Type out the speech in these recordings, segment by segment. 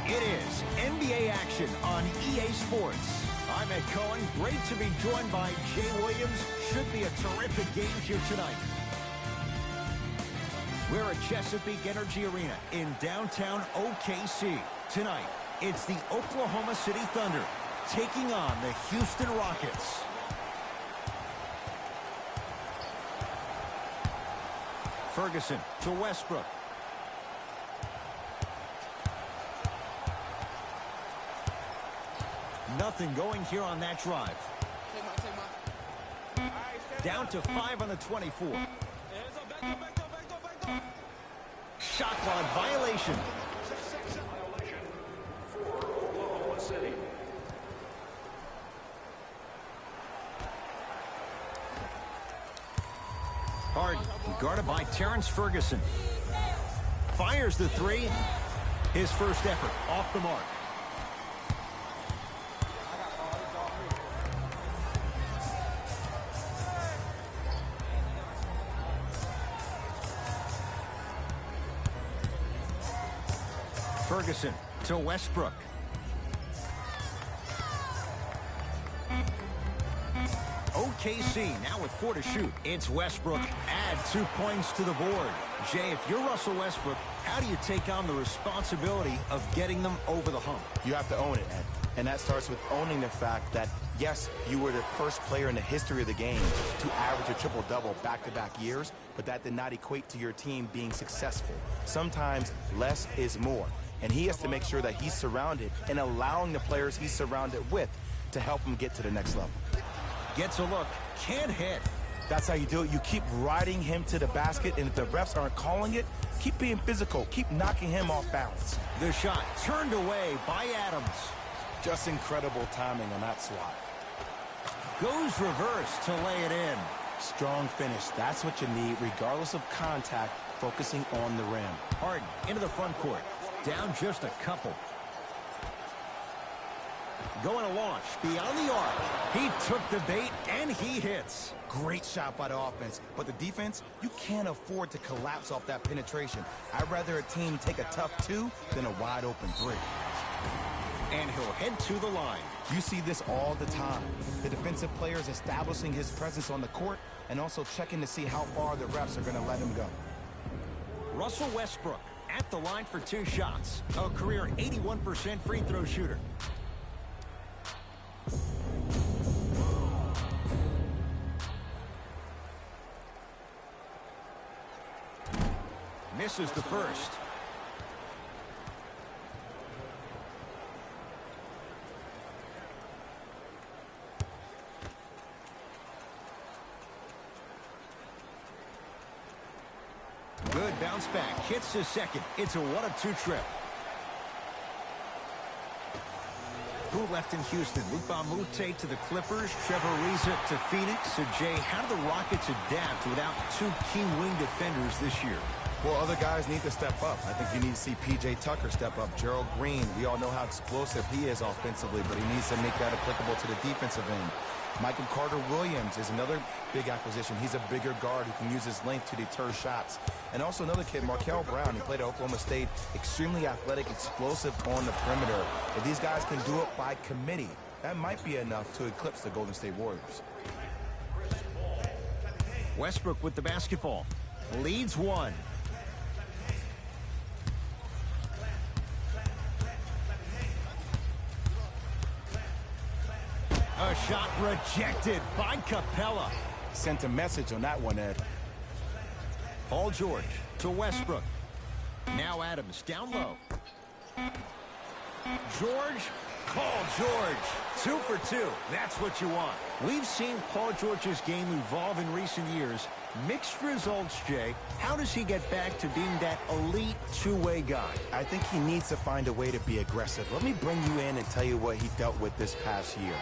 It is NBA action on EA Sports. I'm Ed Cohen. Great to be joined by Jay Williams. Should be a terrific game here tonight. We're at Chesapeake Energy Arena in downtown OKC. Tonight, it's the Oklahoma City Thunder taking on the Houston Rockets. Ferguson to Westbrook. Nothing going here on that drive. Down to 5 on the 24. Shot clock violation. For Oklahoma City. Harden guarded by Terrence Ferguson. Fires the three. His first effort off the mark. Ferguson to Westbrook. OKC now with 4 to shoot. It's Westbrook. Add 2 points to the board. Jay, if you're Russell Westbrook, how do you take on the responsibility of getting them over the hump? You have to own it, Ed. And that starts with owning the fact that, yes, you were the first player in the history of the game to average a triple-double back-to-back years, but that did not equate to your team being successful. Sometimes less is more. And he has to make sure that he's surrounded and allowing the players he's surrounded with to help him get to the next level. Gets a look. Can't hit. That's how you do it. You keep riding him to the basket, and if the refs aren't calling it, keep being physical. Keep knocking him off balance. The shot turned away by Adams. Just incredible timing on that swat. Goes reverse to lay it in. Strong finish. That's what you need, regardless of contact, focusing on the rim. Harden into the front court. Down just a couple. Going to launch beyond the arc. He took the bait, and he hits. Great shot by the offense, but the defense, you can't afford to collapse off that penetration. I'd rather a team take a tough 2 than a wide-open 3. And he'll head to the line. You see this all the time. The defensive players establishing his presence on the court and also checking to see how far the refs are going to let him go. Russell Westbrook at the line for 2 shots. A career 81% free throw shooter. Misses the first. Good bounce back. Hits his second. It's a 1-of-2 trip. Who left in Houston? Luka Mute to the Clippers. Trevor Ariza to Phoenix. So, Jay, how do the Rockets adapt without 2 key wing defenders this year? Well, other guys need to step up. I think you need to see P.J. Tucker step up. Gerald Green, we all know how explosive he is offensively, but he needs to make that applicable to the defensive end. Michael Carter-Williams is another big acquisition. He's a bigger guard who can use his length to deter shots. And also another kid, Markel Brown. He played at Oklahoma State. Extremely athletic, explosive on the perimeter. If these guys can do it by committee, that might be enough to eclipse the Golden State Warriors. Westbrook with the basketball. Leads 1. A shot rejected by Capella. Sent a message on that one, Ed. Paul George to Westbrook. Now Adams down low. George. Paul George. 2 for 2. That's what you want. We've seen Paul George's game evolve in recent years. Mixed results, Jay. How does he get back to being that elite 2-way guy? I think he needs to find a way to be aggressive. Let me bring you in and tell you what he dealt with this past year.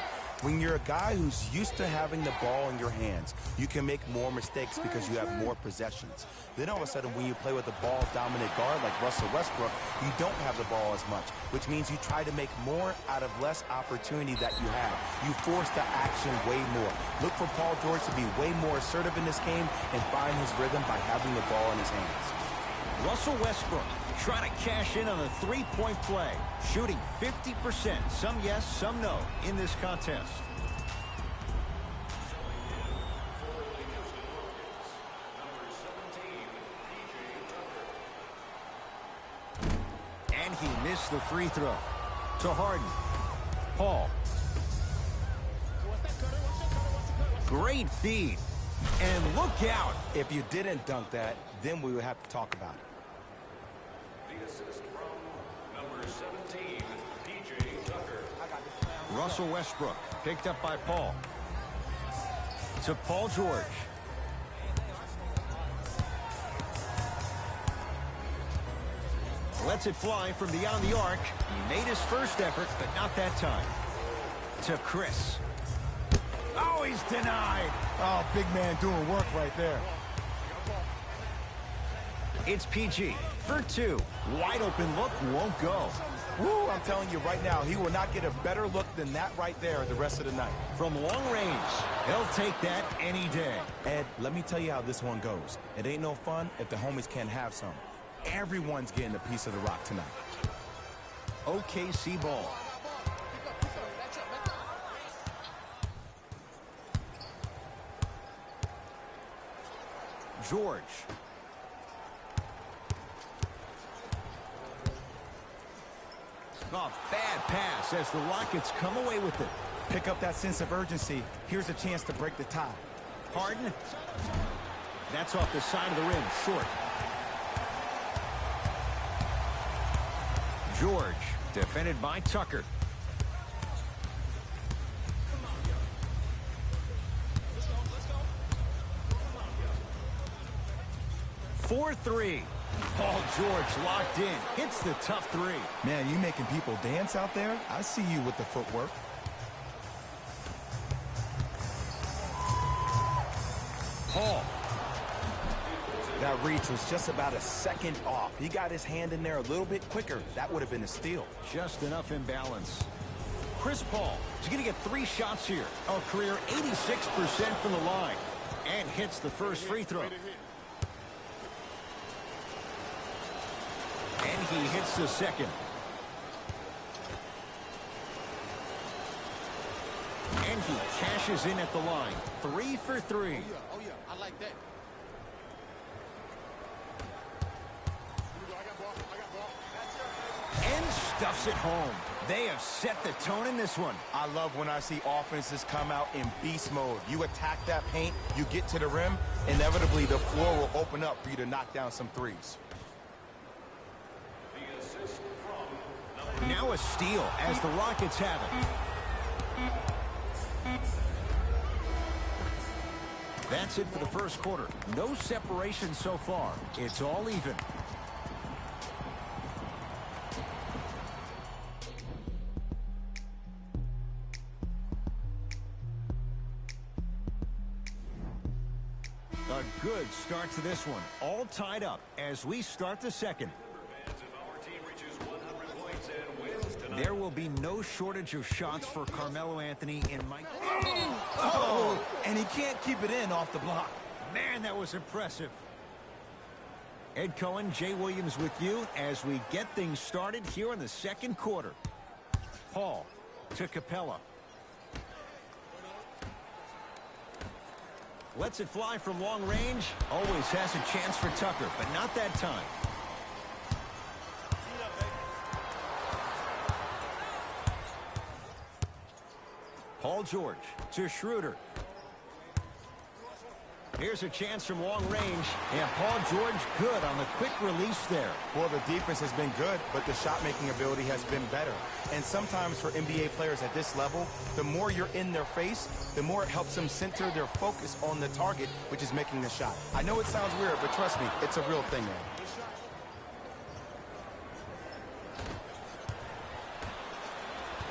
When you're a guy who's used to having the ball in your hands, you can make more mistakes because you have more possessions. Then all of a sudden, when you play with a ball-dominant guard like Russell Westbrook, you don't have the ball as much, which means you try to make more out of less opportunity that you have. You force the action way more. Look for Paul George to be way more assertive in this game and find his rhythm by having the ball in his hands. Russell Westbrook Trying to cash in on a three-point play. Shooting 50%. Some yes, some no in this contest. And he missed the free throw. To Harden. Paul. Great feed. And look out. If you didn't dunk that, then we would have to talk about it. The assist from number 17, P.J. Tucker. Russell Westbrook picked up by Paul. To Paul George. Lets it fly from beyond the arc. He made his first effort, but not that time. To Chris. Oh, he's denied. Oh, big man doing work right there. It's PG for two. Wide open look won't go. Woo, I'm telling you right now, he will not get a better look than that right there the rest of the night. From long range, he'll take that any day. Ed, let me tell you how this one goes. It ain't no fun if the homies can't have some. Everyone's getting a piece of the rock tonight. OKC ball. George. Oh, bad pass as the Rockets come away with it. Pick up that sense of urgency. Here's a chance to break the tie. Harden. That's off the side of the rim, short. George, defended by Tucker. For three. Paul George locked in. Hits the tough three. Man, you making people dance out there? I see you with the footwork. Paul. That reach was just about a second off. He got his hand in there a little bit quicker. That would have been a steal. Just enough imbalance. Chris Paul is going to get 3 shots here. A career 86% from the line. And hits the first free throw. And he hits the second. And he cashes in at the line. 3 for 3. Oh, yeah. I like that. And stuffs it home. They have set the tone in this one. I love when I see offenses come out in beast mode. You attack that paint, you get to the rim, inevitably the floor will open up for you to knock down some threes. Now a steal as the Rockets have it. That's it for the first quarter. No separation so far. It's all even. A good start to this one. All tied up as we start the second. There will be no shortage of shots for Carmelo Anthony and Mike. Oh, and he can't keep it in off the block. Man, that was impressive. Ed Cohen, Jay Williams with you as we get things started here in the second quarter. Paul to Capella. Lets it fly from long range. Always has a chance for Tucker, but not that time. Paul George to Schroeder. Here's a chance from long range. And Paul George good on the quick release there. Well, the defense has been good, but the shot-making ability has been better. And sometimes for NBA players at this level, the more you're in their face, the more it helps them center their focus on the target, which is making the shot. I know it sounds weird, but trust me, it's a real thing, man.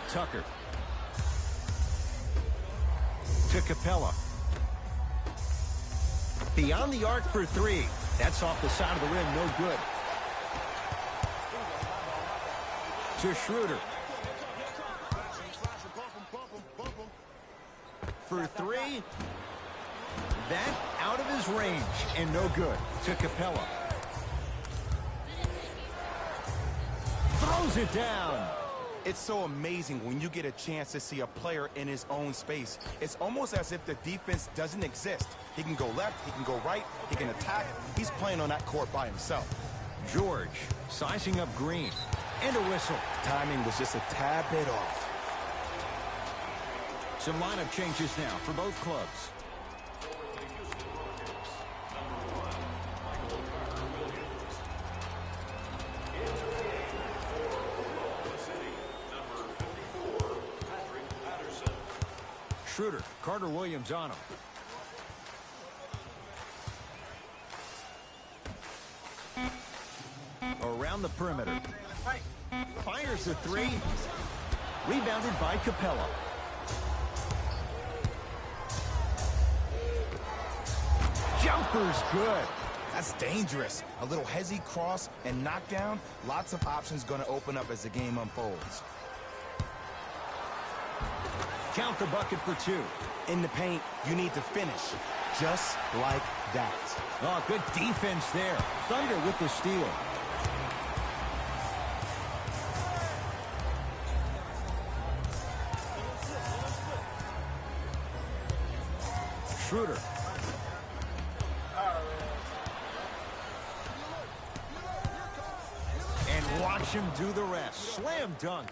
Tucker. To Capella. Beyond the arc for 3. That's off the side of the rim, no good. To Schroeder. For 3. That out of his range and no good. To Capella. throws it down. It's so amazing when you get a chance to see a player in his own space. It's almost as if the defense doesn't exist. He can go left, he can go right, he can attack. He's playing on that court by himself. George sizing up Green. And a whistle. Timing was just a tad bit off. Some lineup changes now for both clubs. Schroeder, Carter Williams on him. Around the perimeter. Fires the three. Rebounded by Capella. Jumper's good. That's dangerous. A little hezzy cross and knockdown. Lots of options going to open up as the game unfolds. Count the bucket for two. In the paint, you need to finish. Just like that. Oh, good defense there. Thunder with the steal. Schroeder. And watch him do the rest. Slam dunk.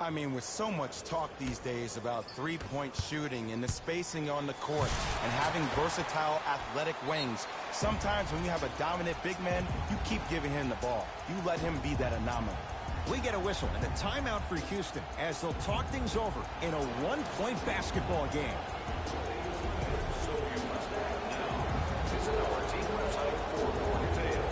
I mean, with so much talk these days about three-point shooting and the spacing on the court and having versatile athletic wings, sometimes when you have a dominant big man, you keep giving him the ball. You let him be that anomaly. We get a whistle and a timeout for Houston as they'll talk things over in a one-point basketball game. So you must have now. Visit our team website for more details.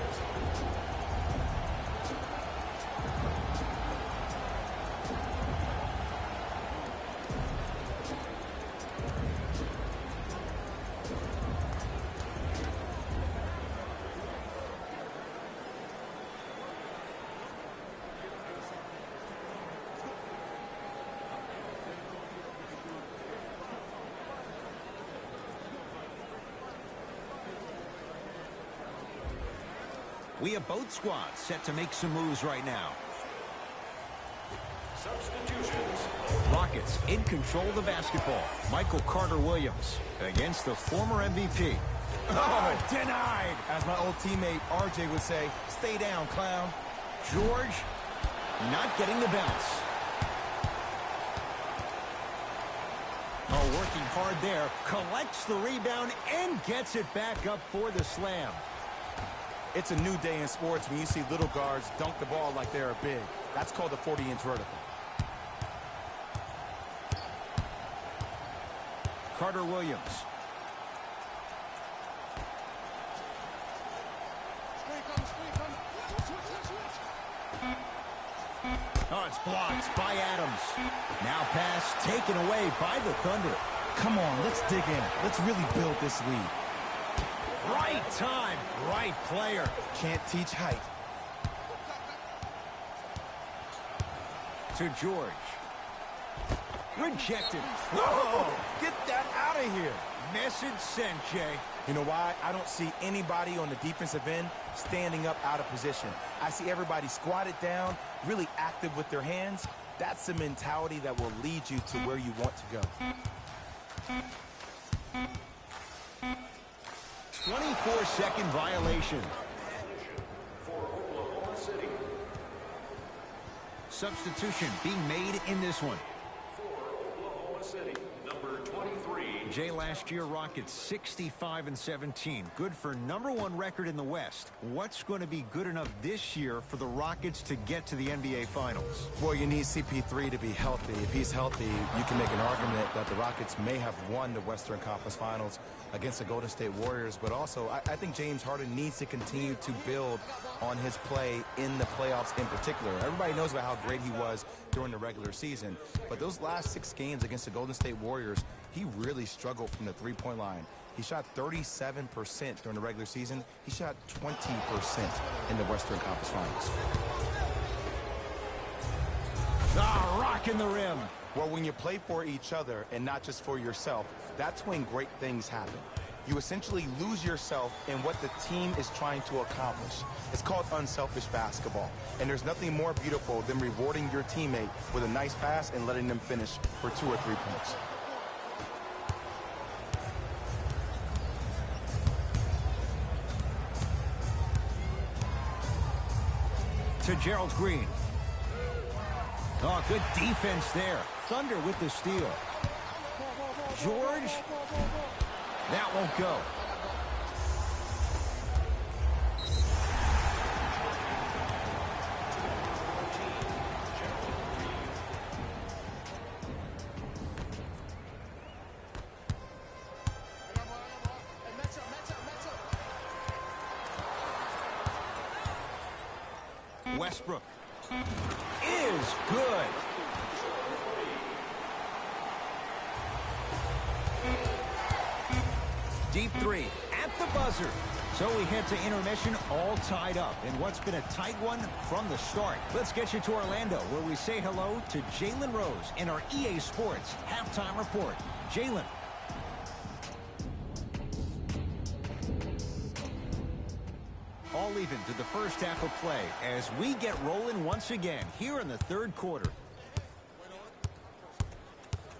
We have both squads set to make some moves right now. Substitutions. Rockets in control of the basketball. Michael Carter Williams against the former MVP. Oh, denied. As my old teammate RJ would say, stay down, clown. George not getting the bounce. Oh, working hard there. Collects the rebound and gets it back up for the slam. It's a new day in sports when you see little guards dunk the ball like they're big. That's called a 40-inch vertical. Carter Williams. Oh, it's blocked by Adams. Now pass taken away by the Thunder. Come on, let's dig in. Let's really build this lead. Right time, right player. Can't teach height. To George. Rejected. Whoa! Get that out of here. Message sent, Jay. You know why? I don't see anybody on the defensive end standing up out of position. I see everybody squatted down, really active with their hands. That's the mentality that will lead you to where you want to go. 24-second violation. For Oklahoma City. Substitution being made in this one. For Oklahoma City, number 23. Jay, last year, Rockets 65-17. Good for #1 record in the West. What's going to be good enough this year for the Rockets to get to the NBA Finals? Well, you need CP3 to be healthy. If he's healthy, you can make an argument that the Rockets may have won the Western Conference Finals against the Golden State Warriors. But also, I think James Harden needs to continue to build on his play in the playoffs in particular. Everybody knows about how great he was during the regular season. But those last 6 games against the Golden State Warriors, he really struggled from the three-point line. He shot 37% during the regular season. He shot 20% in the Western Conference Finals. Ah, rocking the rim. Well, when you play for each other and not just for yourself, that's when great things happen. you essentially lose yourself in what the team is trying to accomplish. It's called unselfish basketball. And there's nothing more beautiful than rewarding your teammate with a nice pass and letting them finish for 2 or 3 points. To Gerald Green. Oh, good defense there. Thunder with the steal. George. That won't go. Westbrook is good. Deep three at the buzzer. So we head to intermission all tied up in what's been a tight one from the start. Let's get you to Orlando, where we say hello to Jalen Rose in our EA Sports halftime report. Jalen. All even to the first half of play as we get rolling once again here in the third quarter.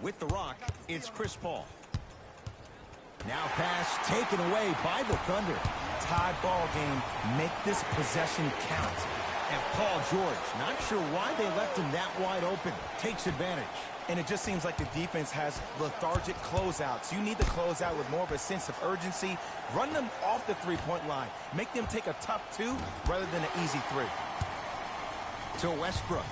With the rock, it's Chris Paul. Now pass taken away by the Thunder. Tie ball game. Make this possession count. And Paul George, not sure why they left him that wide open. Takes advantage. And it just seems like the defense has lethargic closeouts. You need to close out with more of a sense of urgency. Run them off the three-point line. Make them take a tough 2 rather than an easy 3. To Westbrook.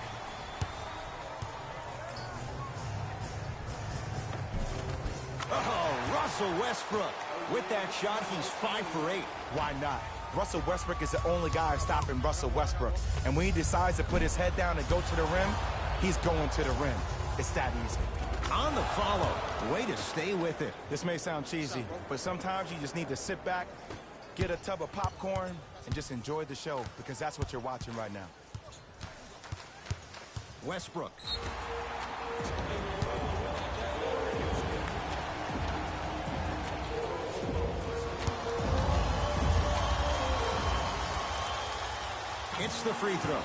Oh, Russell Westbrook. With that shot, he's 5 for 8. Why not? Russell Westbrook is the only guy stopping Russell Westbrook. And when he decides to put his head down and go to the rim, he's going to the rim. It's that easy. On the follow. Way to stay with it. This may sound cheesy, but sometimes you just need to sit back, get a tub of popcorn, and just enjoy the show, because that's what you're watching right now. Westbrook. It's the free throw.